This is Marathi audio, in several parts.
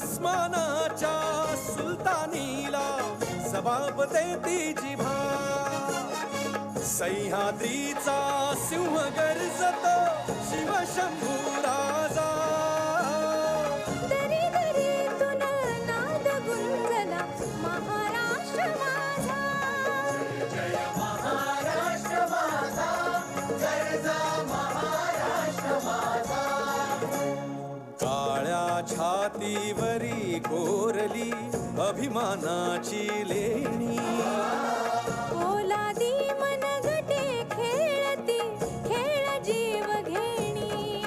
आसमानाच्या सुलतानीला जबाब देती जिभा. सह्याद्रीचा सिंह गर्जत शिवशंभू राजा. दरी दरीतून नाद गुंजला महाराष्ट्र माझा. जय महाराष्ट्र माझा, जय जा महाराष्ट्र माझा. काळ्या छातीवरी कोरली अभिमानाची लेणी. ओलादी मनगटे खेळती खेळ जीव घेणी.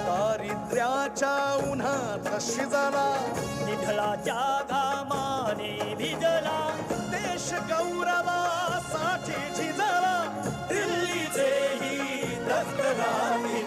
दारिद्र्याच्या उन्हात शिजला निढळाच्या घामाने भिजला. देश गौरवासाठी झिजला. दिल्लीचेही दत्तराणी